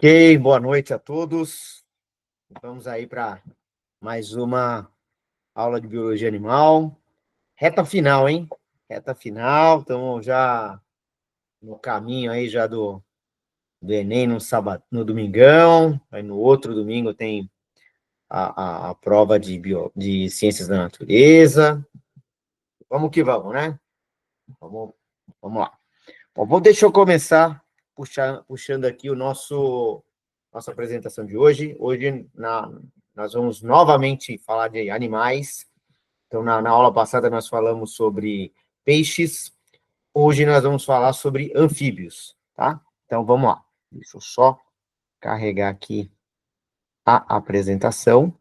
Ok, boa noite a todos. Vamos aí para mais uma aula de biologia animal. Reta final, hein? Reta final, estamos já no caminho aí já do Enem no sábado, no domingão. Aí no outro domingo tem a prova de ciências da natureza. Vamos que vamos, né? Vamos, vamos lá. Bom, deixa eu começar puxando aqui nossa apresentação de hoje. Hoje nós vamos novamente falar de animais. Então, na aula passada nós falamos sobre peixes. Hoje nós vamos falar sobre anfíbios, tá? Então, vamos lá. Deixa eu só carregar aqui a apresentação.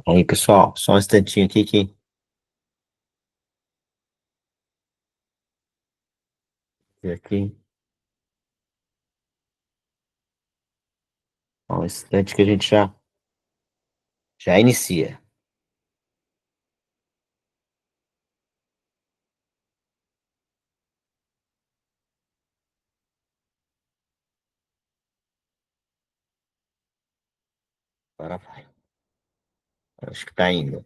Aí, pessoal, só um instantinho aqui. Um instante que a gente já inicia. Agora vai. Acho que está indo.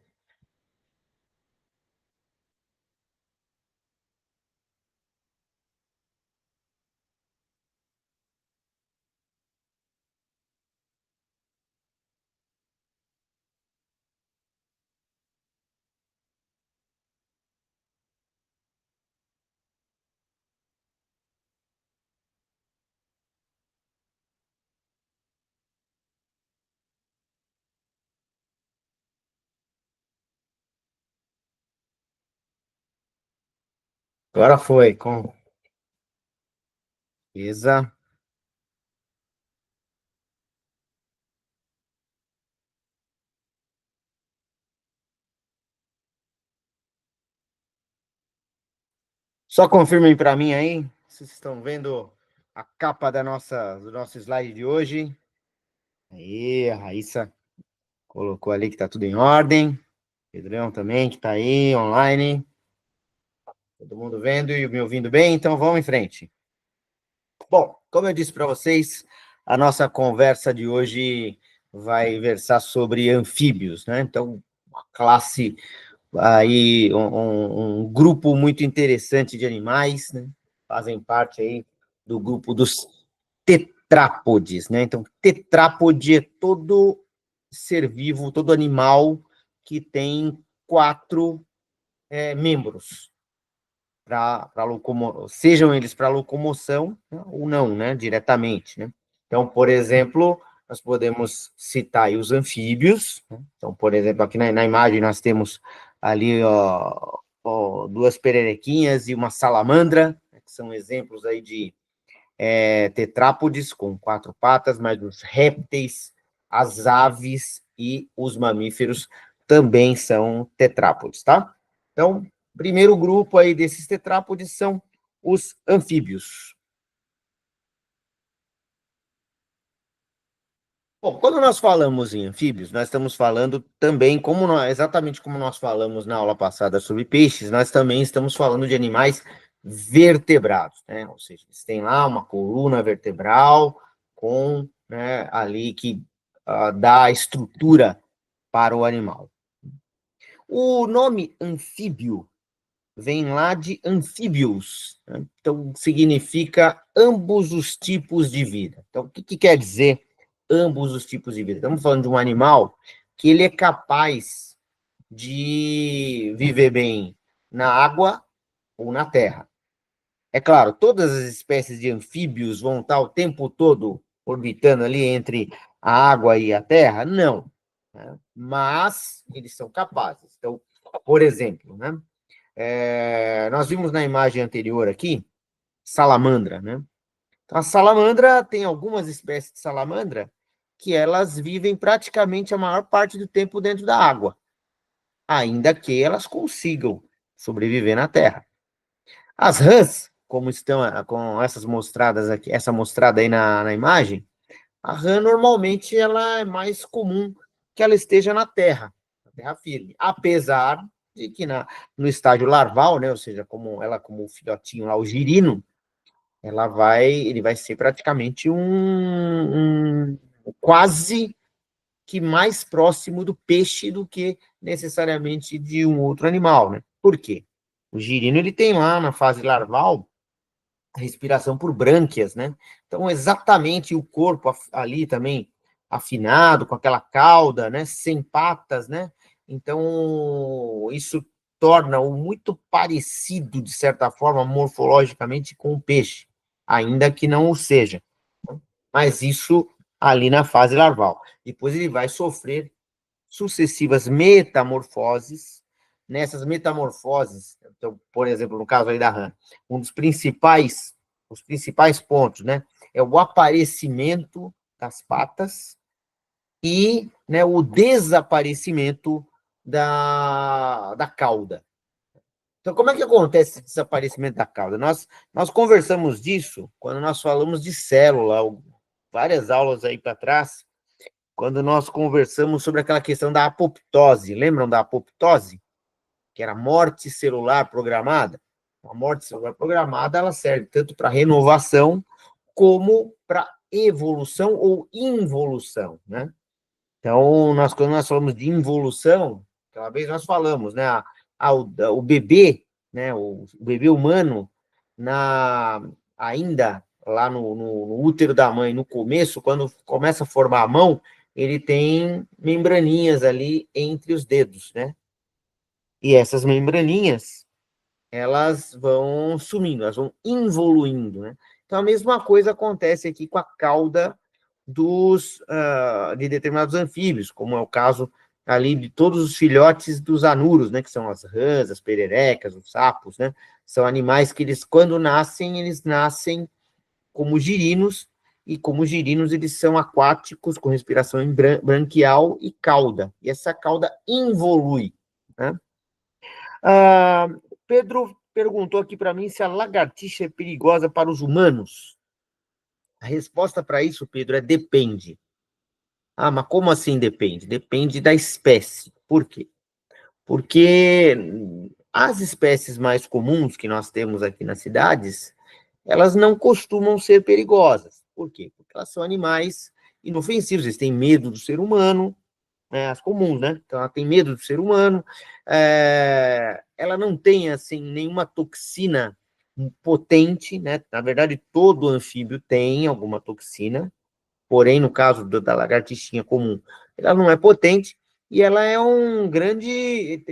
Agora foi, com certeza. Só confirmem para mim aí, vocês estão vendo a capa do nosso slide de hoje. Aí, a Raíssa colocou ali que está tudo em ordem. Pedrão também, que está aí, online. Todo mundo vendo e me ouvindo bem, então vamos em frente. Bom, como eu disse para vocês, a nossa conversa de hoje vai versar sobre anfíbios, né? Então, uma classe aí, um grupo muito interessante de animais, né? Fazem parte aí do grupo dos tetrápodes, né? Então, tetrápode é todo ser vivo, todo animal que tem quatro membros, sejam eles para locomoção, né, ou não, né, diretamente, né? Então, por exemplo, nós podemos citar aí os anfíbios, né? Então, por exemplo, aqui na imagem nós temos ali duas pererequinhas e uma salamandra, né, que são exemplos aí de tetrápodes com quatro patas, mas os répteis, as aves e os mamíferos também são tetrápodes, tá? Então, primeiro grupo aí desses tetrápodes são os anfíbios. Bom, quando nós falamos em anfíbios, nós estamos falando também, exatamente como nós falamos na aula passada sobre peixes, nós também estamos falando de animais vertebrados, né? Ou seja, eles têm lá uma coluna vertebral com, né, ali que dá a estrutura para o animal. O nome anfíbio vem lá de anfíbios, né? Então significa ambos os tipos de vida. Então, o que quer dizer ambos os tipos de vida? Estamos falando de um animal que ele é capaz de viver bem na água ou na terra. É claro, todas as espécies de anfíbios vão estar o tempo todo orbitando ali entre a água e a terra? Não, né? Mas eles são capazes. Então, por exemplo, né? Nós vimos na imagem anterior aqui, salamandra, né? Então, a salamandra tem algumas espécies de salamandra que elas vivem praticamente a maior parte do tempo dentro da água, ainda que elas consigam sobreviver na terra. As rãs, como estão com essas mostradas aqui, essa mostrada aí na imagem, A rã, normalmente, ela é mais comum que ela esteja na terra firme, apesar de que no estágio larval, né, ou seja, como o filhotinho lá, o girino, ele vai ser praticamente quase que mais próximo do peixe do que necessariamente de um outro animal, né? Por quê? O girino, ele tem lá na fase larval a respiração por brânquias, né? Então, exatamente o corpo ali também afinado, com aquela cauda, né? Sem patas, né? Então, isso torna-o muito parecido, de certa forma, morfologicamente, com o peixe, ainda que não o seja. Mas isso ali na fase larval. Depois ele vai sofrer sucessivas metamorfoses. Nessas metamorfoses, então, por exemplo, no caso aí da rã, os principais pontos, né, é o aparecimento das patas e, né, o desaparecimento da cauda. Então, como é que acontece esse desaparecimento da cauda? Nós conversamos disso quando nós falamos de célula, várias aulas aí para trás, quando nós conversamos sobre aquela questão da apoptose. Lembram da apoptose? Que era morte celular programada? A morte celular programada, ela serve tanto para renovação como para evolução ou involução, né? Então, quando nós falamos de involução, aquela vez nós falamos, né? O bebê, né? O bebê humano, ainda lá no útero da mãe, no começo, quando começa a formar a mão, ele tem membraninhas ali entre os dedos, né? E essas membraninhas, elas vão sumindo, elas vão involuindo, né? Então, a mesma coisa acontece aqui com a cauda de determinados anfíbios, como é o caso ali de todos os filhotes dos anuros, né? Que são as rãs, as pererecas, os sapos, né? São animais que quando nascem, eles nascem como girinos, e como girinos, eles são aquáticos, com respiração branquial e cauda. E essa cauda involui, né? Pedro perguntou aqui para mim se a lagartixa é perigosa para os humanos. A resposta para isso, Pedro, é depende. Mas como assim depende? Depende da espécie. Por quê? Porque as espécies mais comuns que nós temos aqui nas cidades, elas não costumam ser perigosas. Por quê? Porque elas são animais inofensivos, eles têm medo do ser humano, né, as comuns, né? Então, ela tem medo do ser humano, ela não tem, assim, nenhuma toxina potente, né? Na verdade, todo anfíbio tem alguma toxina, porém, no caso da lagartixinha comum, ela não é potente e ela é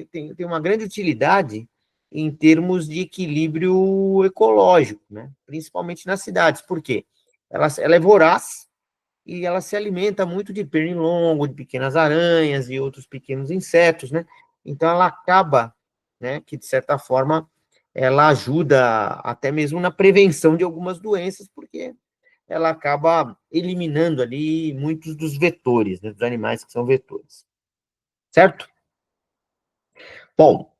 tem uma grande utilidade em termos de equilíbrio ecológico, né? Principalmente nas cidades. Por quê? Ela é voraz, e ela se alimenta muito de pernilongo, de pequenas aranhas e outros pequenos insetos, né? Então ela acaba, né, que de certa forma ela ajuda até mesmo na prevenção de algumas doenças, porque ela acaba eliminando ali muitos dos vetores, né, dos animais que são vetores. Certo? Bom,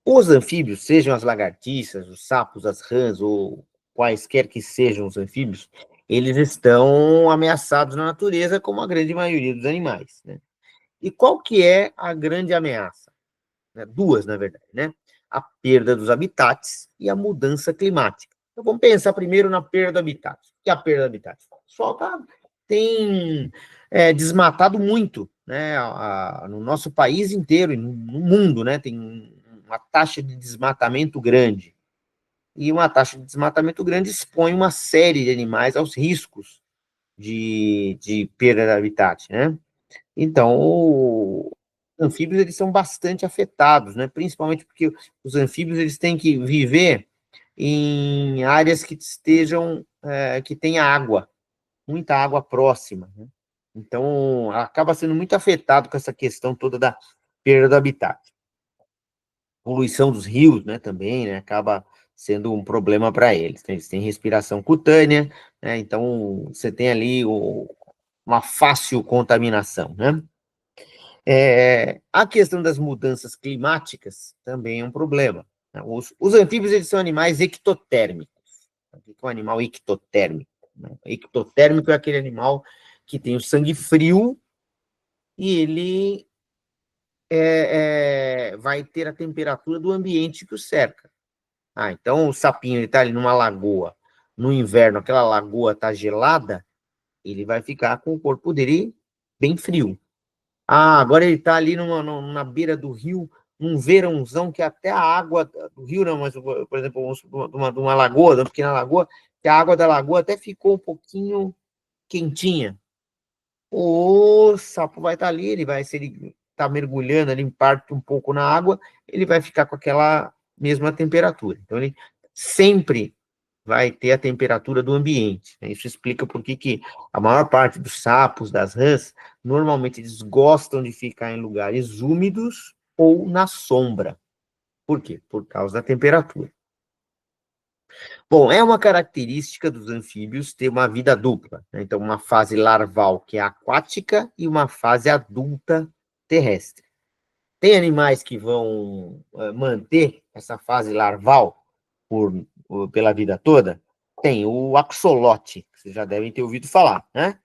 os anfíbios, sejam as lagartixas, os sapos, as rãs ou quaisquer que sejam os anfíbios, eles estão ameaçados na natureza, como a grande maioria dos animais, né? E qual que é a grande ameaça? Né? Duas, na verdade, né? A perda dos habitats e a mudança climática. Então, vamos pensar primeiro na perda do habitat. O que é a perda do habitat? O pessoal tem desmatado muito, né? No nosso país inteiro e no mundo, né? Tem uma taxa de desmatamento grande. E uma taxa de desmatamento grande expõe uma série de animais aos riscos de perda de habitat, né? Então, os anfíbios, eles são bastante afetados, né? Principalmente porque os anfíbios, eles têm que viver em áreas que que tenha água, muita água próxima, né? Então, acaba sendo muito afetado com essa questão toda da perda do habitat. Poluição dos rios, né, também, né, acaba sendo um problema para eles, né? Eles têm respiração cutânea, né, então você tem ali uma fácil contaminação, né? A questão das mudanças climáticas também é um problema, né? Os anfíbios, eles são animais ectotérmicos. O que é um animal ectotérmico? Né? Ectotérmico é aquele animal que tem o sangue frio e ele vai ter a temperatura do ambiente que o cerca. Então o sapinho está ali numa lagoa, no inverno aquela lagoa está gelada, ele vai ficar com o corpo dele bem frio. Agora ele está ali na beira do rio, num verãozão que até a água do rio, não, mas, por exemplo, de uma lagoa, de uma pequena lagoa, que a água da lagoa até ficou um pouquinho quentinha. O sapo vai estar ali, se ele está mergulhando ali, parte um pouco na água, ele vai ficar com aquela mesma temperatura. Então, ele sempre vai ter a temperatura do ambiente. Isso explica por que a maior parte dos sapos, das rãs, normalmente eles gostam de ficar em lugares úmidos ou na sombra. Por quê? Por causa da temperatura. Bom, é uma característica dos anfíbios ter uma vida dupla, né? Então, uma fase larval que é aquática e uma fase adulta terrestre. Tem animais que vão manter essa fase larval pela vida toda? Tem o axolote, que vocês já devem ter ouvido falar, né?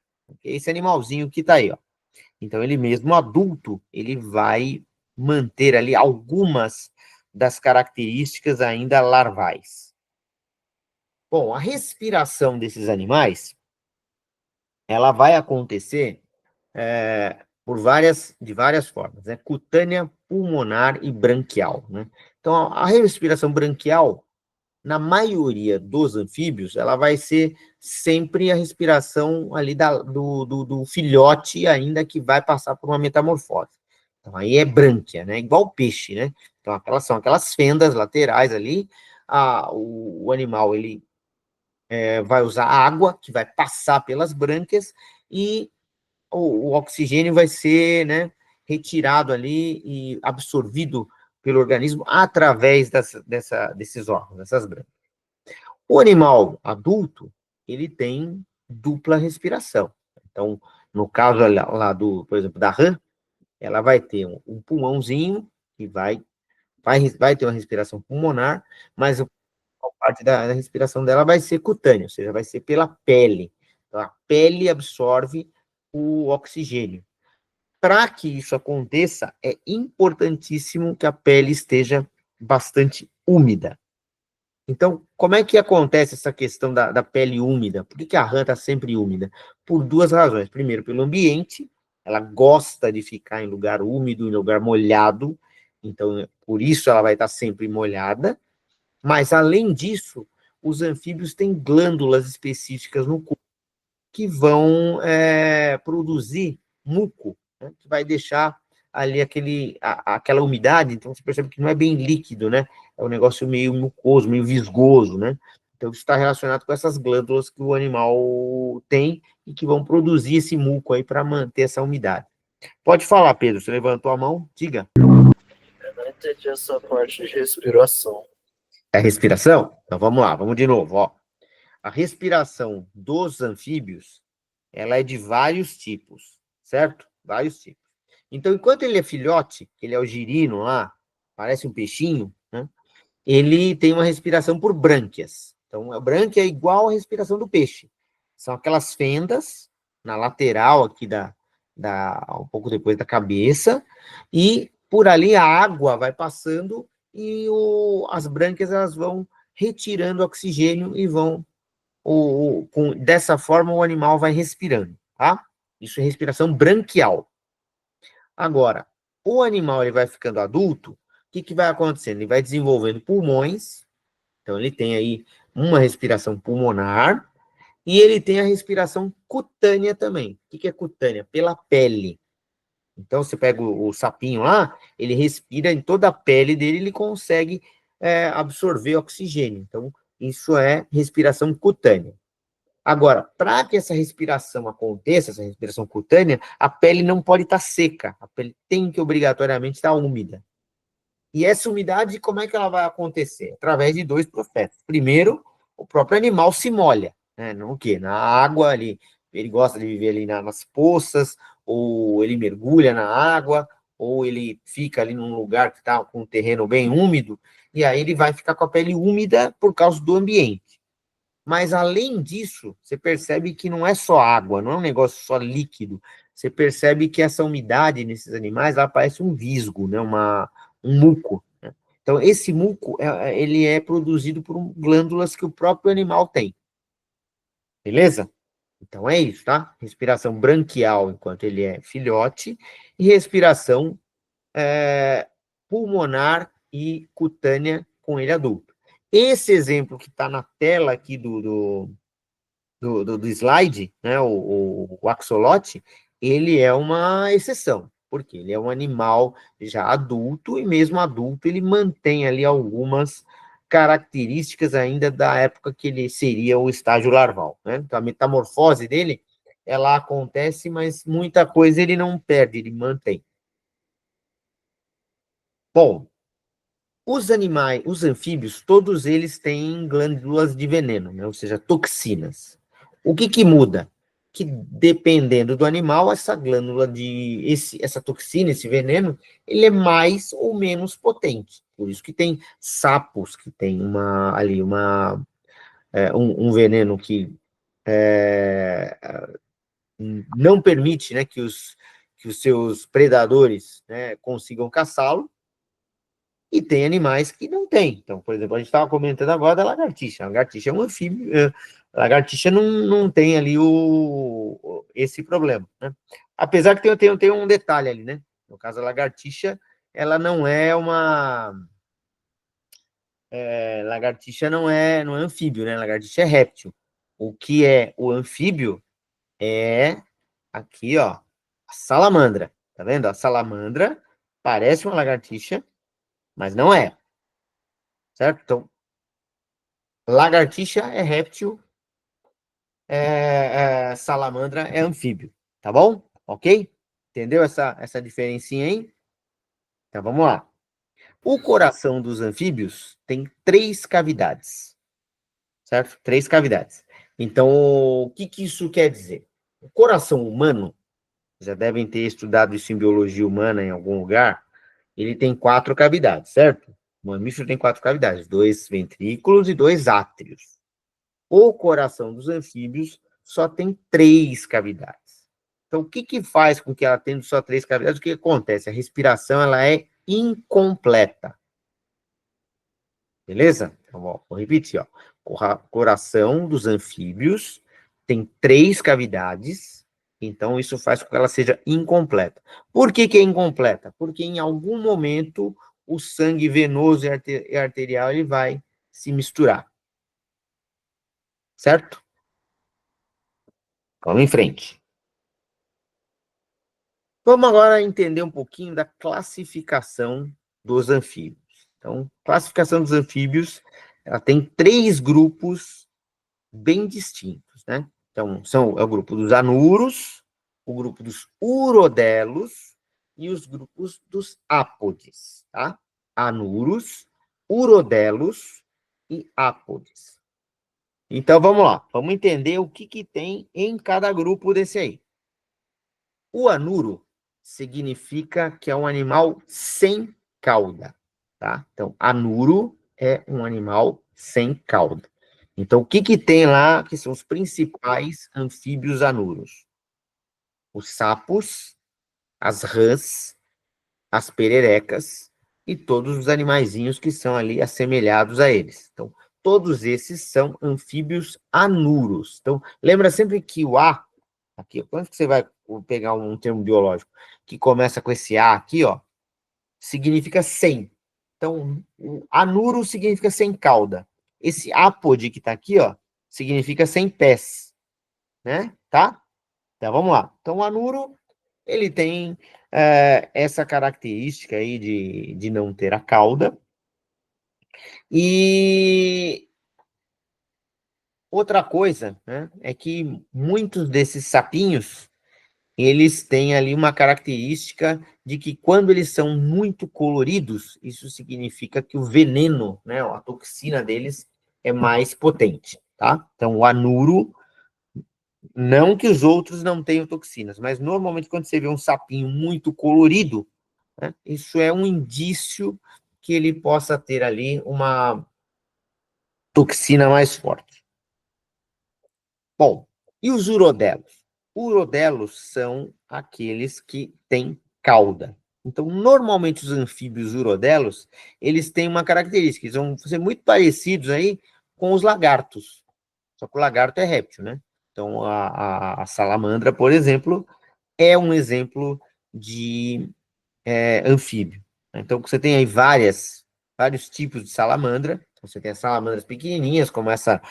Esse animalzinho que está aí, ó. Então, ele mesmo adulto, ele vai manter ali algumas das características ainda larvais. Bom, a respiração desses animais, ela vai acontecer de várias formas, né? Cutânea, pulmonar e branquial, né? Então, a respiração branquial, na maioria dos anfíbios, ela vai ser sempre a respiração ali do filhote, ainda que vai passar por uma metamorfose. Então, aí é brânquia, né? Igual o peixe, né? Então, são aquelas fendas laterais ali, o animal, ele vai usar água, que vai passar pelas brânquias, e o oxigênio vai ser, né, retirado ali e absorvido pelo organismo através desses órgãos, dessas brânquias. O animal adulto, ele tem dupla respiração. Então, no caso lá por exemplo, da rã, ela vai ter um pulmãozinho que vai ter uma respiração pulmonar, mas a parte da respiração dela vai ser cutânea, ou seja, vai ser pela pele. Então, a pele absorve o oxigênio. Para que isso aconteça, é importantíssimo que a pele esteja bastante úmida. Então, como é que acontece essa questão da pele úmida? Por que a rã está sempre úmida? Por duas razões. Primeiro, pelo ambiente, ela gosta de ficar em lugar úmido, em lugar molhado, então, por isso ela vai estar sempre molhada. Mas, além disso, os anfíbios têm glândulas específicas no corpo que vão produzir muco, né, que vai deixar ali aquela umidade. Então, você percebe que não é bem líquido, né? É um negócio meio mucoso, meio visgoso, né? Então, isso está relacionado com essas glândulas que o animal tem e que vão produzir esse muco aí para manter essa umidade. Pode falar, Pedro, você levantou a mão? Diga. Eu não entendi essa parte de respiração. É respiração? Então, vamos lá, vamos de novo, ó. A respiração dos anfíbios, ela é de vários tipos, certo? Vários tipos. Então, enquanto ele é filhote, ele é o girino lá, parece um peixinho, né? Ele tem uma respiração por brânquias. Então, a brânquia é igual à respiração do peixe. São aquelas fendas na lateral aqui um pouco depois da cabeça, e por ali a água vai passando e as brânquias elas vão retirando oxigênio e vão dessa forma o animal vai respirando, tá? Isso é respiração branquial. Agora, o animal ele vai ficando adulto, o que vai acontecendo? Ele vai desenvolvendo pulmões, então ele tem aí uma respiração pulmonar, e ele tem a respiração cutânea também. O que é cutânea? Pela pele. Então, você pega o sapinho lá, ele respira em toda a pele dele, ele consegue absorver oxigênio. Então, isso é respiração cutânea. Agora, para que essa respiração aconteça, essa respiração cutânea, a pele não pode estar seca, a pele tem que obrigatoriamente estar úmida. E essa umidade, como é que ela vai acontecer? Através de dois processos. Primeiro, o próprio animal se molha, né? No quê? Na água ali. Ele gosta de viver ali nas poças, ou ele mergulha na água, ou ele fica ali num lugar que está com um terreno bem úmido, e aí ele vai ficar com a pele úmida por causa do ambiente. Mas, além disso, você percebe que não é só água, não é um negócio só líquido. Você percebe que essa umidade nesses animais, ela parece um visgo, né? Um muco. Né? Então, esse muco, ele é produzido por glândulas que o próprio animal tem. Beleza? Então, é isso, tá? Respiração branquial enquanto ele é filhote e respiração pulmonar e cutânea com ele adulto. Esse exemplo que está na tela aqui do slide, né, o axolote, ele é uma exceção, porque ele é um animal já adulto, e mesmo adulto ele mantém ali algumas características ainda da época que ele seria o estágio larval, né? Então, a metamorfose dele, ela acontece, mas muita coisa ele não perde, ele mantém. Bom, os animais, os anfíbios, todos eles têm glândulas de veneno, né? Ou seja, toxinas. O que que muda? Que dependendo do animal, essa glândula essa toxina, esse veneno, ele é mais ou menos potente. Por isso que tem sapos que tem um veneno que não permite, né, que os seus predadores, né, consigam caçá-lo. E tem animais que não têm. Então, por exemplo, a gente estava comentando agora da lagartixa. A lagartixa é um anfíbio. A lagartixa não tem ali esse problema, né? Apesar que tem um detalhe ali, né? No caso, a lagartixa, ela não é uma... lagartixa não é anfíbio, né? Lagartixa é réptil. O que é o anfíbio é aqui, ó, a salamandra. Tá vendo? A salamandra parece uma lagartixa, mas não é, certo? Então, lagartixa é réptil, salamandra é anfíbio, tá bom? Ok? Entendeu essa diferencinha aí? Então vamos lá. O coração dos anfíbios tem 3 cavidades, certo? 3 cavidades. Então, o que que isso quer dizer? O coração humano, já devem ter estudado isso em biologia humana em algum lugar, ele tem 4 cavidades, certo? O mamífero tem 4 cavidades, 2 ventrículos e 2 átrios. O coração dos anfíbios só tem 3 cavidades. Então, o que que faz com que ela tenha só 3 cavidades? O que acontece? A respiração, ela é incompleta. Beleza? Então, ó, vou repetir, ó. O coração dos anfíbios tem 3 cavidades, então isso faz com que ela seja incompleta. Por que que é incompleta? Porque em algum momento o sangue venoso e arterial ele vai se misturar. Certo? Vamos em frente. Vamos agora entender um pouquinho da classificação dos anfíbios. Então, classificação dos anfíbios, ela tem 3 grupos bem distintos, né? Então, é o grupo dos anuros, o grupo dos urodelos e os grupos dos ápodes, tá? Anuros, urodelos e ápodes. Então, vamos lá. Vamos entender o que que tem em cada grupo desse aí. O anuro significa que é um animal sem cauda, tá? Então, anuro é um animal sem cauda. Então, o que que tem lá que são os principais anfíbios anuros? Os sapos, as rãs, as pererecas e todos os animaizinhos que são ali assemelhados a eles. Então, todos esses são anfíbios anuros. Então, lembra sempre que o A aqui, quando você vai pegar um termo biológico que começa com esse A aqui, ó, significa sem. Então, o anuro significa sem cauda. Esse apode que tá aqui, ó, significa sem pés, né? Tá? Então, vamos lá. Então, o anuro, ele tem essa característica aí de não ter a cauda. E outra coisa, né, é que muitos desses sapinhos, eles têm ali uma característica de que quando eles são muito coloridos, isso significa que o veneno, né, a toxina deles é mais potente, tá? Então, o anuro, não que os outros não tenham toxinas, mas normalmente quando você vê um sapinho muito colorido, né, isso é um indício que ele possa ter ali uma toxina mais forte. Bom, e os urodelos? Urodelos são aqueles que têm cauda. Então, normalmente os anfíbios urodelos, eles têm uma característica, eles vão ser muito parecidos aí com os lagartos. Só que o lagarto é réptil, né? Então, a salamandra, por exemplo, é um exemplo de anfíbio. Então, você tem aí vários tipos de salamandra. Você tem as salamandras pequenininhas, como essa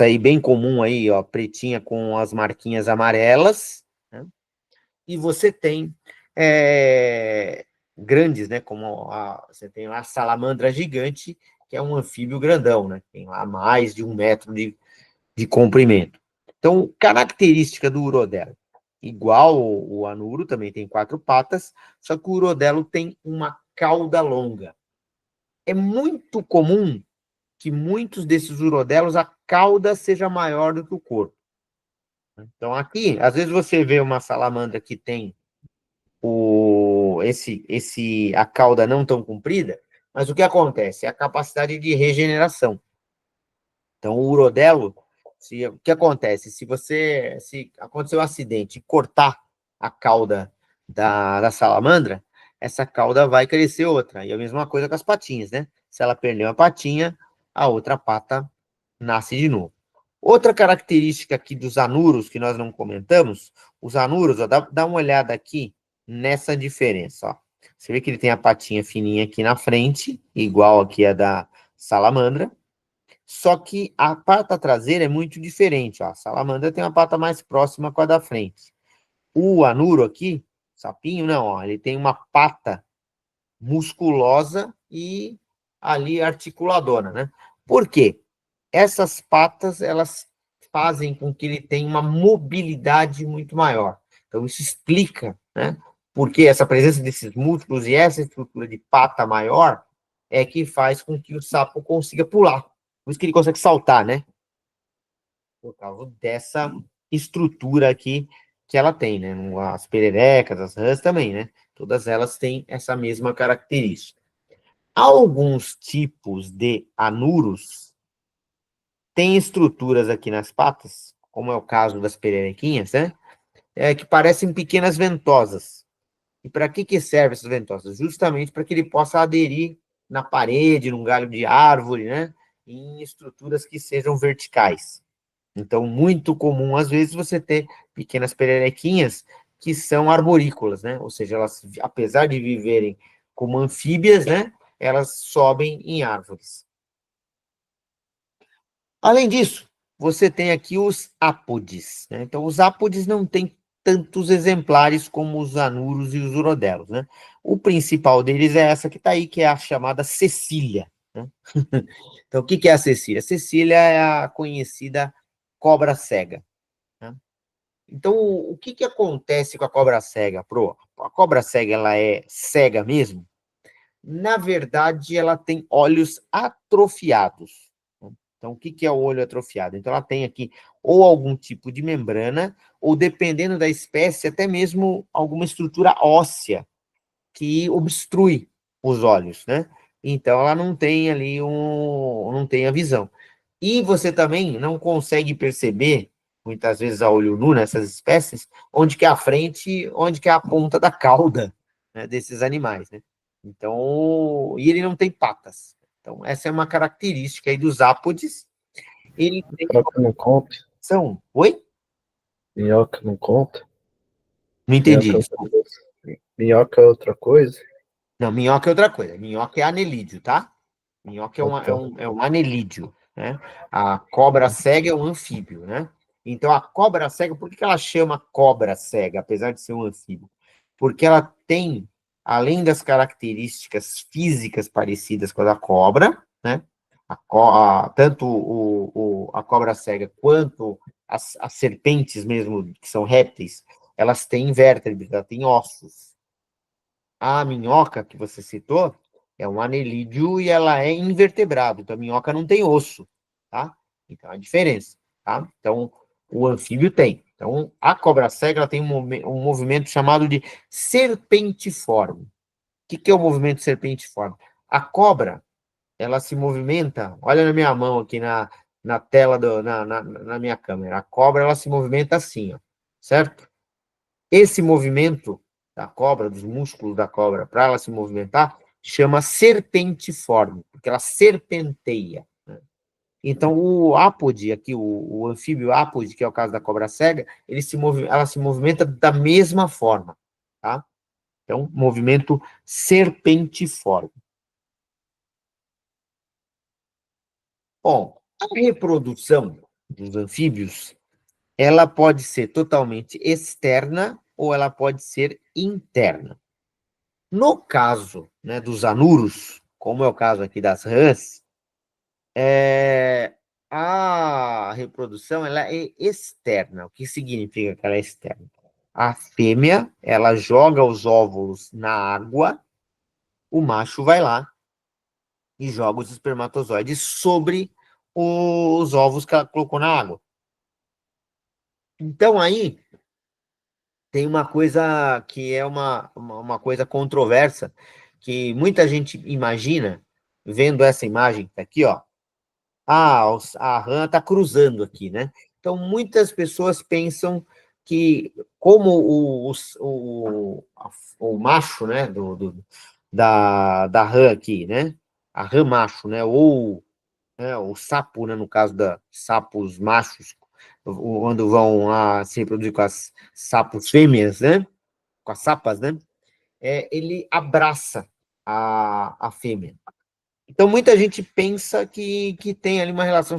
aí bem comum aí, ó, pretinha com as marquinhas amarelas, né? E você tem grandes, né? Você tem lá a salamandra gigante, que é um anfíbio grandão, né? Tem lá mais de 1 metro de comprimento. Então, característica do urodelo. Igual o anuro, também tem 4 patas, só que o urodelo tem uma cauda longa. É muito comum que muitos desses urodelos, a cauda seja maior do que o corpo. Então, aqui, às vezes você vê uma salamandra que tem a cauda não tão comprida, mas o que acontece? É a capacidade de regeneração. Então, o urodelo, o que acontece? Se acontecer um acidente e cortar a cauda da salamandra, essa cauda vai crescer outra. E a mesma coisa com as patinhas, né? Se ela perder uma patinha, a outra pata nasce de novo. Outra característica aqui dos anuros que nós não comentamos, os anuros, ó, dá uma olhada aqui nessa diferença, ó. Você vê que ele tem a patinha fininha aqui na frente, igual aqui a da salamandra, só que a pata traseira é muito diferente, ó. A salamandra tem uma pata mais próxima com a da frente. O anuro aqui, sapinho, não, ó, ele tem uma pata musculosa e ali articuladora, né? Por quê? Essas patas, elas fazem com que ele tenha uma mobilidade muito maior. Então, isso explica, né? Porque essa presença desses músculos e essa estrutura de pata maior é que faz com que o sapo consiga pular. Por isso que ele consegue saltar, né? Por causa dessa estrutura aqui que ela tem, né? As pererecas, as rãs também, né? Todas elas têm essa mesma característica. Alguns tipos de anuros têm estruturas aqui nas patas, como é o caso das pererequinhas, né? Que parecem pequenas ventosas. E para que servem essas ventosas? Justamente para que ele possa aderir na parede, num galho de árvore, né? Em estruturas que sejam verticais. Então, muito comum, às vezes, você ter pequenas pererequinhas que são arborícolas, né? Ou seja, elas, apesar de viverem como anfíbias, né? Elas sobem em árvores. Além disso, você tem aqui os ápodes, né? Então, os ápodes não têm tantos exemplares como os anuros e os urodelos, né? O principal deles é essa que está aí, que é a chamada Cecília, né? Então, o que é a Cecília? A Cecília é a conhecida cobra cega, né? Então, o que acontece com a cobra cega, Pro? A cobra cega, ela é cega mesmo? Na verdade, ela tem olhos atrofiados. Então, o que é o olho atrofiado? Então, ela tem aqui ou algum tipo de membrana, ou dependendo da espécie, até mesmo alguma estrutura óssea que obstrui os olhos, né? Então, ela não tem ali não tem a visão. E você também não consegue perceber, muitas vezes a olho nu nessas espécies, onde que é a frente, onde que é a ponta da cauda, né, desses animais, né? Então, e ele não tem patas. Então, essa é uma característica aí dos ápodes. Ele tem Minhoca não conta. são. Oi? Minhoca não conta. Não entendi, Minhoca é outra desculpa. coisa. Minhoca é outra coisa. Não, minhoca é outra coisa. Minhoca é anelídeo, tá? Minhoca Então, é um anelídeo, né? A cobra cega é um anfíbio, né? Então, a cobra cega, por que ela chama cobra cega, apesar de ser um anfíbio? Porque ela tem, além das características físicas parecidas com a da cobra, né? Tanto a cobra cega quanto as serpentes mesmo, que são répteis, elas têm vértebras, elas têm ossos. A minhoca que você citou é um anelídeo e ela é invertebrado, então a minhoca não tem osso, tá? Então, a diferença, tá? Então, o anfíbio tem. Então, a cobra cega ela tem um movimento chamado de serpentiforme. O que é o movimento serpentiforme? A cobra, ela se movimenta, olha na minha mão aqui na tela, na minha câmera. A cobra, ela se movimenta assim, ó, certo? Esse movimento da cobra, dos músculos da cobra, para ela se movimentar, chama serpentiforme, porque ela serpenteia. Né? Então, o ápode, aqui, o anfíbio ápode, que é o caso da cobra cega, ela se movimenta da mesma forma, tá? Então, movimento serpentiforme. Bom, a reprodução dos anfíbios, ela pode ser totalmente externa ou ela pode ser interna. No caso, né, dos anuros, como é o caso aqui das rãs, a reprodução ela é externa. O que significa que ela é externa? A fêmea, ela joga os óvulos na água, o macho vai lá e joga os espermatozoides sobre os ovos que ela colocou na água. Então, aí, tem uma coisa que é uma coisa controversa, que muita gente imagina, vendo essa imagem que tá aqui, ó, a rã está cruzando aqui, né? Então, muitas pessoas pensam que, como o macho, né, da rã aqui, né, a rã macho, né, ou né, o sapo, né, no caso da sapos machos, quando vão se reproduzir com as sapos fêmeas, né, com as sapas, né, ele abraça a fêmea. Então, muita gente pensa que tem ali uma relação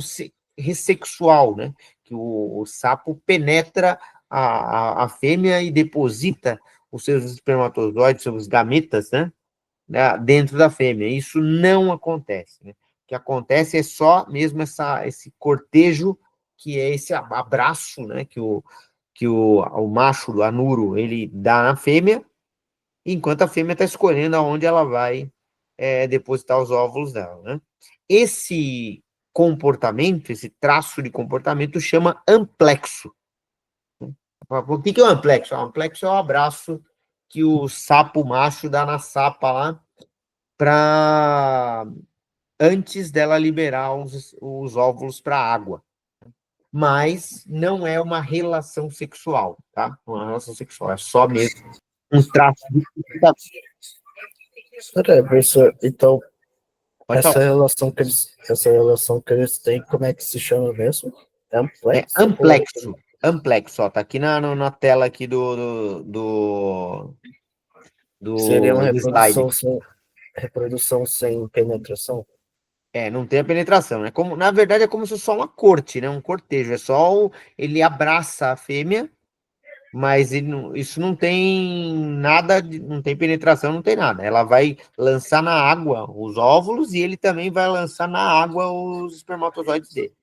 ressexual, né? Que o sapo penetra a fêmea e deposita os seus espermatozoides, seus gametas, né? Dentro da fêmea. Isso não acontece, né? O que acontece é só mesmo esse cortejo, que é esse abraço, né? Que o macho, o anuro, ele dá na fêmea, enquanto a fêmea está escolhendo aonde ela vai depositar os óvulos dela, né? Esse comportamento, esse traço de comportamento chama amplexo. O que é o amplexo? O amplexo é o abraço que o sapo macho dá na sapa lá antes dela liberar os óvulos para a água. Mas não é uma relação sexual, tá? Não é uma relação sexual, é só mesmo um traço de comportamento. Peraí, professor, então, Pode falar. essa relação que eles têm, como é que se chama mesmo? É É amplexo? amplexo. Amplexo, ó, tá aqui na tela aqui do Seria uma slide. reprodução sem penetração? Não tem a penetração, né? Como, na verdade, é como se fosse só uma corte, né? Um cortejo. É só ele abraça a fêmea, mas isso não tem nada, não tem penetração, não tem nada. Ela vai lançar na água os óvulos e ele também vai lançar na água os espermatozoides dele.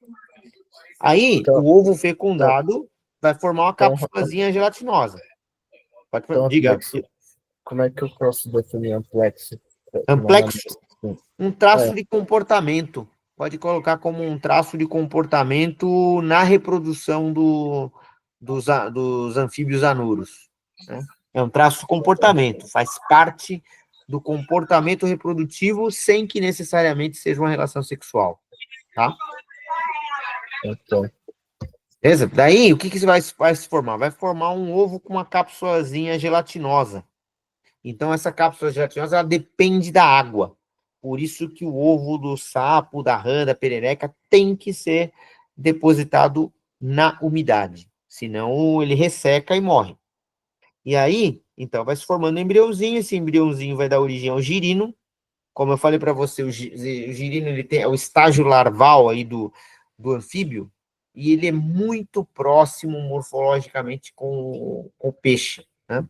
Aí, Então, o ovo fecundado vai formar uma então, cápsulazinha gelatinosa. então Diga. como é que eu posso definir amplexo? Amplexo, um traço É. de comportamento. Pode colocar como um traço de comportamento na reprodução dos anfíbios anuros. Né? É um traço de comportamento, faz parte do comportamento reprodutivo sem que necessariamente seja uma relação sexual. Tá? Então, Beleza? Daí, o que vai se formar? Vai formar um ovo com uma cápsulazinha gelatinosa. Então, essa cápsula gelatinosa, ela depende da água. Por isso que o ovo do sapo, da rã, da perereca, tem que ser depositado na umidade. Senão, ele resseca e morre. E aí, então, vai se formando um embriãozinho. Esse embriãozinho vai dar origem ao girino. Como eu falei para você, o girino ele é o estágio larval aí do anfíbio. E ele é muito próximo morfologicamente com o peixe, né?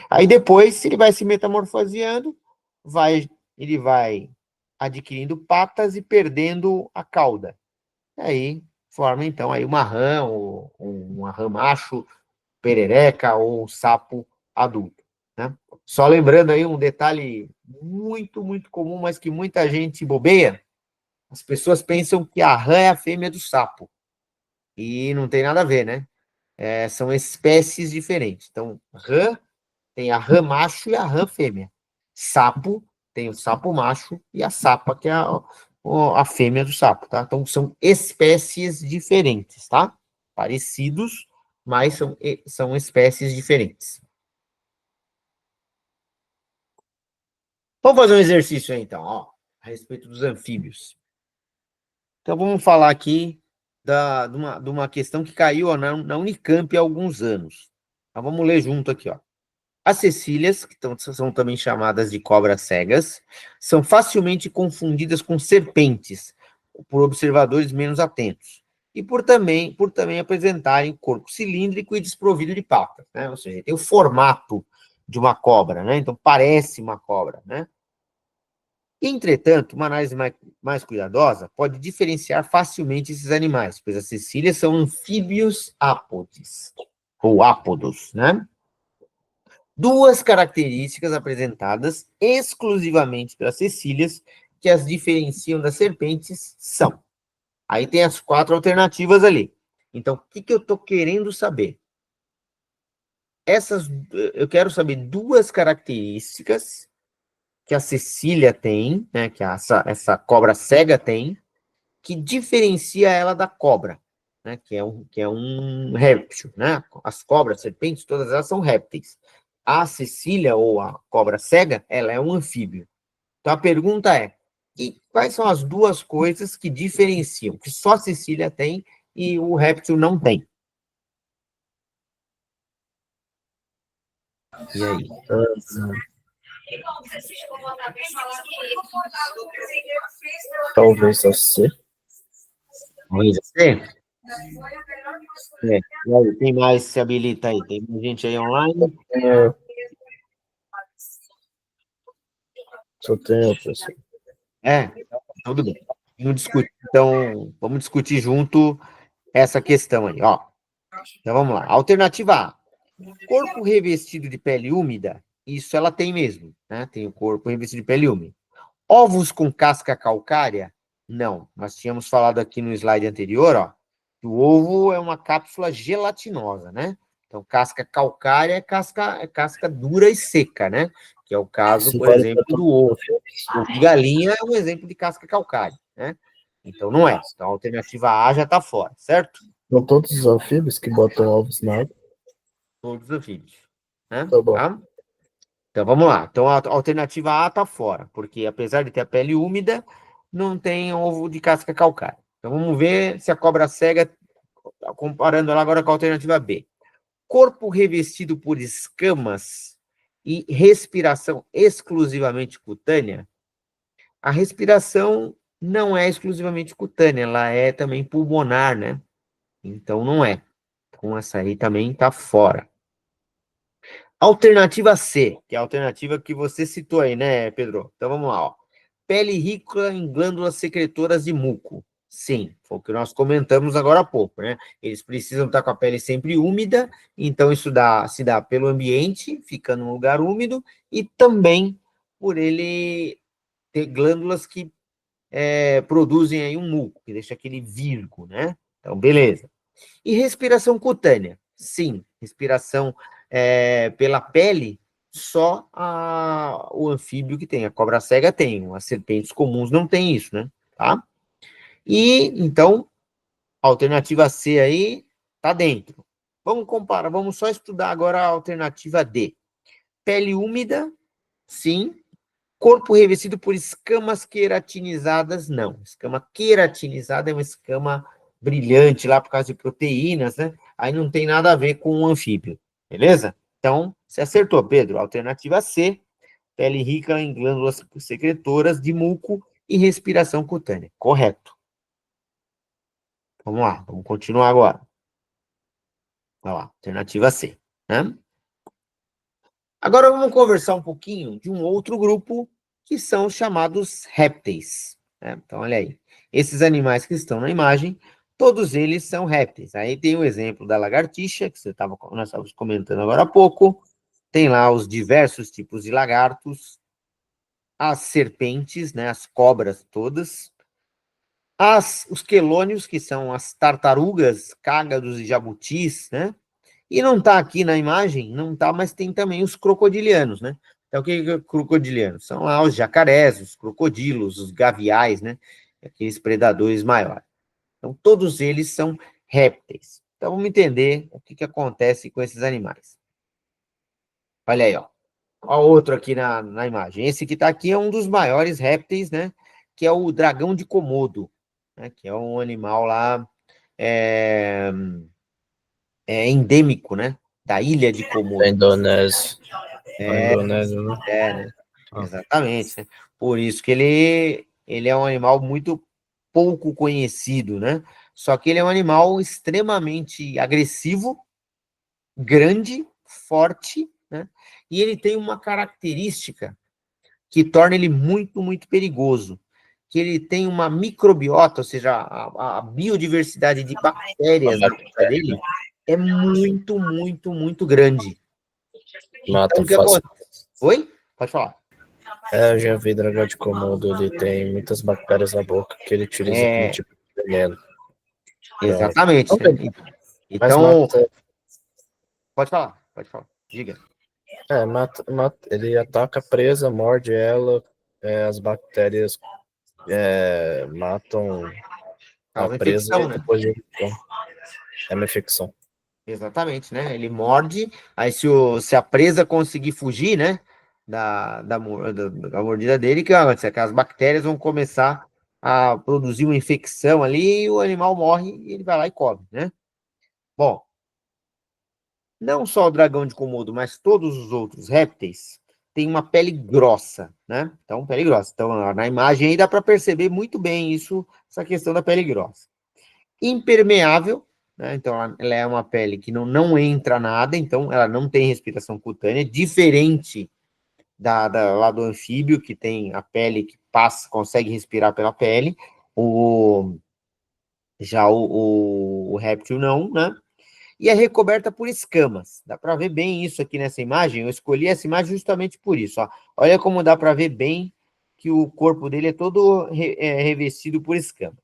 Aí depois ele vai se metamorfoseando, ele vai adquirindo patas e perdendo a cauda. Aí forma então aí uma rã, ou uma rã macho, perereca ou sapo adulto, né? Só lembrando aí um detalhe muito, muito comum, mas que muita gente bobeia. As pessoas pensam que a rã é a fêmea do sapo. E não tem nada a ver, né? São espécies diferentes. Então, rã tem a rã macho e a rã fêmea. Sapo tem o sapo macho e a sapa, que é a fêmea do sapo, tá? Então, são espécies diferentes, tá? Parecidos, mas são espécies diferentes. Vamos fazer um exercício aí, então, ó, a respeito dos anfíbios. Então, vamos falar aqui de uma questão que caiu ó, na Unicamp há alguns anos. Então, vamos ler junto aqui, ó. As cecílias, que são também chamadas de cobras cegas, são facilmente confundidas com serpentes, por observadores menos atentos, e por também apresentarem corpo cilíndrico e desprovido de patas, né? Ou seja, tem o formato de uma cobra, né? Então, parece uma cobra, né? Entretanto, uma análise mais cuidadosa pode diferenciar facilmente esses animais, pois as cecílias são anfíbios ápodes, ou ápodos, né? Duas características apresentadas exclusivamente pelas cecílias que as diferenciam das serpentes são. Aí tem as 4 alternativas ali. Então, o que eu estou querendo saber? Eu quero saber 2 características que a cecília tem, né, que essa cobra cega tem, que diferencia ela da cobra, né, que é um réptil, né? As cobras, serpentes, todas elas são répteis. A cecília, ou a cobra cega, ela é um anfíbio. Então, a pergunta é, quais são as 2 coisas que diferenciam, que só a cecília tem e o réptil não tem? E aí? Talvez a C. Você? E aí, quem mais se habilita aí? Tem gente aí online? Só tem a pessoa. Tudo bem. Vamos discutir junto essa questão aí, ó. Então, vamos lá. Alternativa A. Corpo revestido de pele úmida, isso ela tem mesmo, né? Tem o corpo revestido de pele úmida. Ovos com casca calcária? Não. Nós tínhamos falado aqui no slide anterior, ó, que o ovo é uma cápsula gelatinosa, né? Então, casca calcária é casca dura e seca, né? Que é o caso, por exemplo, do ovo. Ovo de galinha é um exemplo de casca calcária, né? Então, não é. Então, a alternativa A já está fora, certo? São todos os anfíbios que botam ovos na água. Todos os anfíbios, né? Tá bom. Tá? Então, vamos lá. Então, a alternativa A está fora, porque apesar de ter a pele úmida, não tem ovo de casca calcária. Então, vamos ver se a cobra cega, comparando ela agora com a alternativa B. Corpo revestido por escamas e respiração exclusivamente cutânea. A respiração não é exclusivamente cutânea, ela é também pulmonar, né? Então, não é. Então, essa aí também está fora. Alternativa C, que é a alternativa que você citou aí, né, Pedro? Então vamos lá, ó. Pele rica em glândulas secretoras de muco. Sim, foi o que nós comentamos agora há pouco, né? Eles precisam estar com a pele sempre úmida, então isso se dá pelo ambiente, fica num lugar úmido, e também por ele ter glândulas que produzem aí um muco, que deixa aquele virgo, né? Então, beleza. E respiração cutânea? Sim, respiração pela pele, só o anfíbio que tem, a cobra cega tem, as serpentes comuns não tem isso, né? Tá? E, então, a alternativa C aí tá dentro. Vamos comparar, vamos só estudar agora a alternativa D. Pele úmida, sim. Corpo revestido por escamas queratinizadas, não. Escama queratinizada é uma escama brilhante lá por causa de proteínas, né? Aí não tem nada a ver com o anfíbio, beleza? Então, você acertou, Pedro. Alternativa C, pele rica em glândulas secretoras de muco e respiração cutânea. Correto. Vamos lá, vamos continuar agora. Olha lá, alternativa C, né? Agora vamos conversar um pouquinho de um outro grupo que são os chamados répteis, né? Então, olha aí. Esses animais que estão na imagem, todos eles são répteis. Aí tem o exemplo da lagartixa, que nós estávamos comentando agora há pouco. Tem lá os diversos tipos de lagartos, as serpentes, né? As cobras todas. Os quelônios, que são as tartarugas, cágados e jabutis, né? E não está aqui na imagem, não está, mas tem também os crocodilianos, né? Então, o que é crocodiliano? São lá os jacarés, os crocodilos, os gaviais, né? aqueles predadores maiores. Então, todos eles são répteis. Então, vamos entender o que acontece com esses animais. Olha aí, ó. Ó outro aqui na imagem. Esse que está aqui é um dos maiores répteis, né? Que é o dragão de Komodo, né? Que é um animal lá é endêmico, né? Da ilha de Da Komodo. Indonésia. Da É, Indonésia, né? né? Ah. Exatamente, né? Por isso que ele é um animal muito pouco conhecido, né? Só que ele é um animal extremamente agressivo, grande, forte, né? E ele tem uma característica que torna ele muito, muito perigoso, que ele tem uma microbiota, ou seja, a biodiversidade de bactérias na boca dele é muito, muito, muito grande. Mata Então, o que fácil. acontece? Oi? Pode falar. Eu já vi dragão de Komodo, ele tem muitas bactérias na boca que ele utiliza como tipo de veneno. Exatamente, Então, né? mas Então, pode falar, diga. Ele ataca a presa, morde ela, as bactérias matam a Causa presa infecção, e né? depois então, é uma infecção. Exatamente, né? Ele morde, aí se a presa conseguir fugir, né? Da mordida dele, que as bactérias vão começar a produzir uma infecção ali e o animal morre e ele vai lá e come, né? Bom, não só o dragão de Komodo, mas todos os outros répteis têm uma pele grossa, né? Então, pele grossa. Então, na imagem aí dá para perceber muito bem isso, essa questão da pele grossa. Impermeável, né? Então, ela é uma pele que não entra nada, então ela não tem respiração cutânea, diferente lá do anfíbio, que tem a pele que passa, consegue respirar pela pele, já o réptil não, né? E é recoberta por escamas. Dá para ver bem isso aqui nessa imagem. Eu escolhi essa imagem justamente por isso. Ó. Olha como dá para ver bem que o corpo dele é todo revestido por escamas.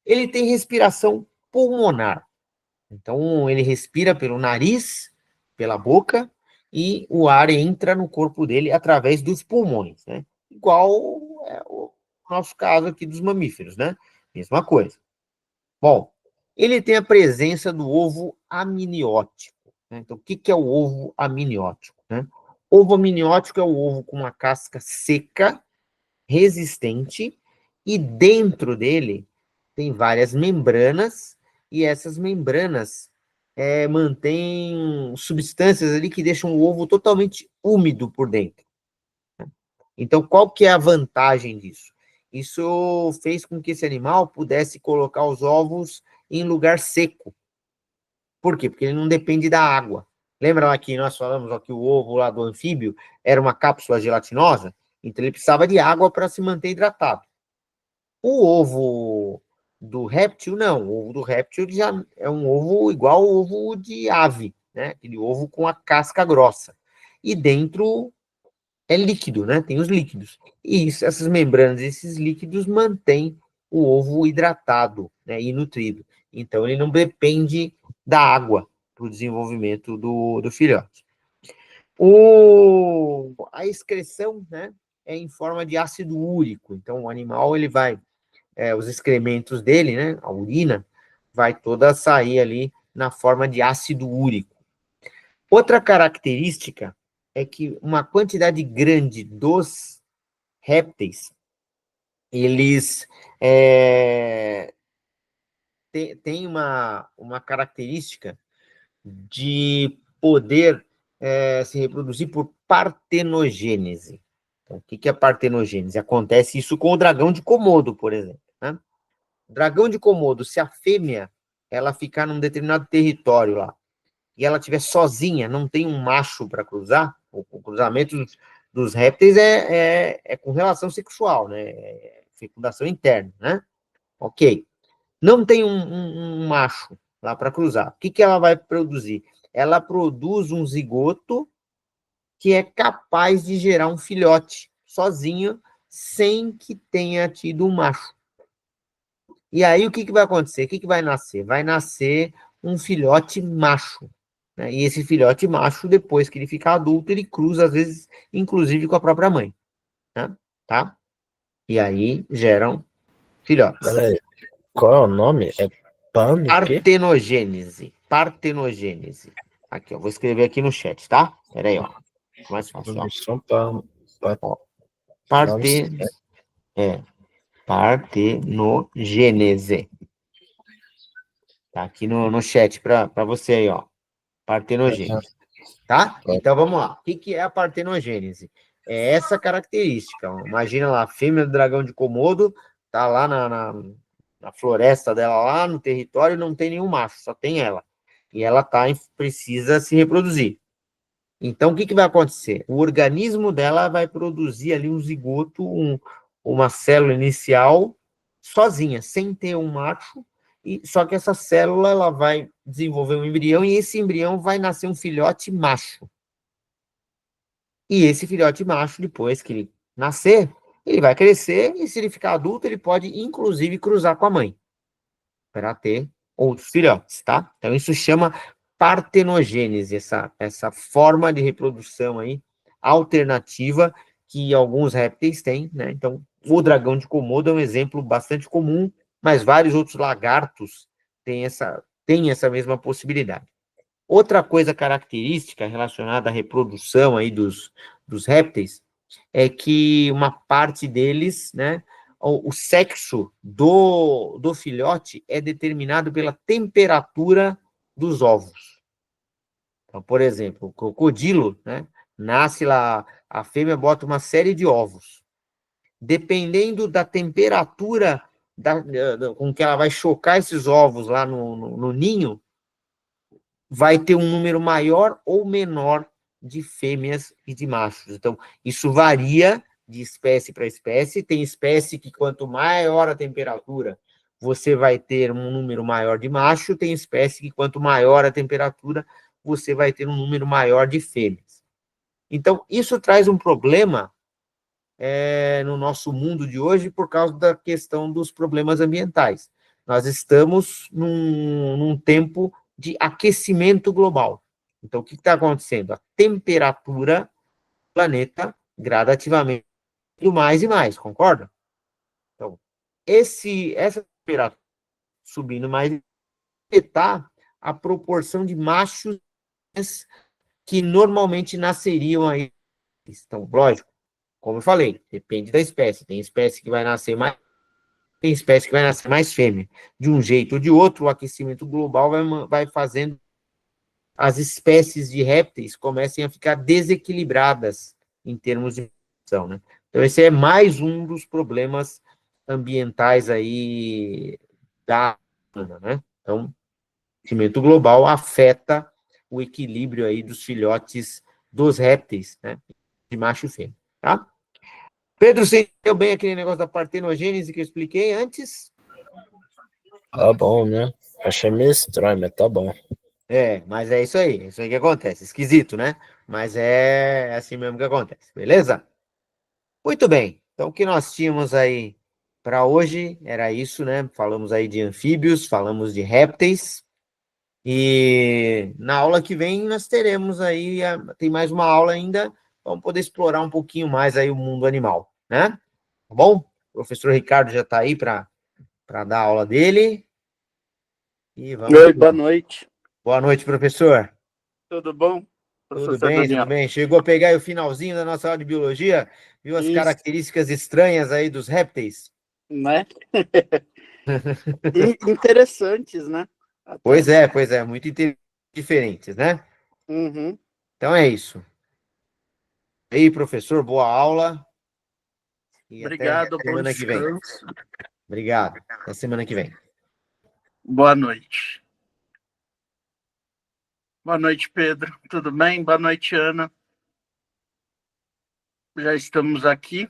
Ele tem respiração pulmonar. Então, ele respira pelo nariz, pela boca, e o ar entra no corpo dele através dos pulmões, né? Igual é o nosso caso aqui dos mamíferos, né? Mesma coisa. Bom, ele tem a presença do ovo amniótico, né? Então, o que é o ovo amniótico, né? Ovo amniótico é o ovo com uma casca seca, resistente, e dentro dele tem várias membranas, e essas membranas mantêm substâncias ali que deixam o ovo totalmente úmido por dentro. Então, qual que é a vantagem disso? Isso fez com que esse animal pudesse colocar os ovos em lugar seco. Por quê? Porque ele não depende da água. Lembra lá que nós falamos ó, que o ovo lá do anfíbio era uma cápsula gelatinosa? Então, ele precisava de água para se manter hidratado. O ovo do réptil, não. O ovo do réptil já é um ovo igual ao ovo de ave, né? Aquele ovo com a casca grossa. E dentro é líquido, né? Tem os líquidos. E essas membranas, esses líquidos mantêm o ovo hidratado, né? E nutrido. Então, ele não depende da água para o desenvolvimento do filhote. A excreção, né? É em forma de ácido úrico. Então, o animal, ele vai os excrementos dele, né, a urina, vai toda sair ali na forma de ácido úrico. Outra característica é que uma quantidade grande dos répteis, eles têm uma característica de poder se reproduzir por partenogênese. Então, o que é partenogênese? Acontece isso com o dragão de Komodo, por exemplo, né? Dragão de Komodo, se a fêmea ela ficar num determinado território lá e ela estiver sozinha, não tem um macho para cruzar, o cruzamento dos répteis é com relação sexual, né? É fecundação interna, né? Ok. Não tem um macho lá para cruzar. O que ela vai produzir? Ela produz um zigoto que é capaz de gerar um filhote sozinho, sem que tenha tido um macho. E aí, o que vai acontecer? O que vai nascer? Vai nascer um filhote macho. Né? E esse filhote macho, depois que ele ficar adulto, ele cruza, às vezes, inclusive com a própria mãe. Né? Tá? E aí geram filhotes. Peraí, qual é o nome? É Pan o quê? Partenogênese. Partenogênese. Aqui, ó. Vou escrever aqui no chat, tá? Pera aí, ó. Mais fácil, ó. São Paulo. Ó. Partenogênese. Tá aqui no chat para você aí, ó. Partenogênese. Tá? Então vamos lá. O que é a partenogênese? É essa característica. Ó. Imagina lá, a fêmea do dragão de Komodo tá lá na floresta dela, lá no território, não tem nenhum macho, só tem ela. E ela precisa se reproduzir. Então, o que vai acontecer? O organismo dela vai produzir ali um zigoto, uma célula inicial, sozinha, sem ter um macho, só que essa célula ela vai desenvolver um embrião, e esse embrião vai nascer um filhote macho. E esse filhote macho, depois que ele nascer, ele vai crescer, e se ele ficar adulto, ele pode, inclusive, cruzar com a mãe, para ter outros filhotes, tá? Então, isso chama partenogênese, essa forma de reprodução aí, alternativa, que alguns répteis têm, né? Então, o dragão de Komodo é um exemplo bastante comum, mas vários outros lagartos têm essa mesma possibilidade. Outra coisa característica relacionada à reprodução aí dos répteis é que uma parte deles, né, o sexo do filhote é determinado pela temperatura dos ovos. Então, por exemplo, o crocodilo, né, nasce lá, a fêmea bota uma série de ovos. Dependendo da temperatura com que ela vai chocar esses ovos lá no ninho, vai ter um número maior ou menor de fêmeas e de machos. Então, isso varia de espécie para espécie. Tem espécie que quanto maior a temperatura, você vai ter um número maior de macho. Tem espécie que quanto maior a temperatura, você vai ter um número maior de fêmeas. Então, isso traz um problema no nosso mundo de hoje por causa da questão dos problemas ambientais. Nós estamos num tempo de aquecimento global. Então, o que está acontecendo? A temperatura do planeta gradativamente subindo mais e mais, concorda? Então, essa temperatura subindo mais afetar a proporção de machos que normalmente nasceriam aí. Então, lógico, como eu falei, depende da espécie. Tem espécie que vai nascer mais, tem espécie que vai nascer mais fêmea. De um jeito ou de outro, o aquecimento global vai fazendo as espécies de répteis comecem a ficar desequilibradas em termos de produção, né? Então, esse é mais um dos problemas ambientais aí da Ana, né? Então, o aquecimento global afeta o equilíbrio aí dos filhotes dos répteis, né? De macho e fêmea, tá? Pedro, você entendeu bem aquele negócio da partenogênese que eu expliquei antes? Tá bom, né? Achei meio estranho, mas tá bom. Mas é isso aí que acontece. Esquisito, né? Mas é assim mesmo que acontece, beleza? Muito bem. Então, o que nós tínhamos aí para hoje era isso, né? Falamos aí de anfíbios, falamos de répteis. E na aula que vem nós teremos aí, tem mais uma aula ainda, vamos poder explorar um pouquinho mais aí o mundo animal, né? Tá bom? O professor Ricardo já está aí para dar a aula dele. E vamos. Oi, boa noite. Boa noite, professor. Tudo bom? Tudo bem, tudo bem. Chegou a pegar aí o finalzinho da nossa aula de biologia? Viu as características estranhas aí dos répteis? Né? Interessantes, né? Até. Pois é, muito diferentes, né? Uhum. Então é isso. E aí, professor, boa aula. E obrigado, até semana que vem. Obrigado. Até semana que vem. Boa noite. Boa noite, Pedro. Tudo bem? Boa noite, Ana. Já estamos aqui.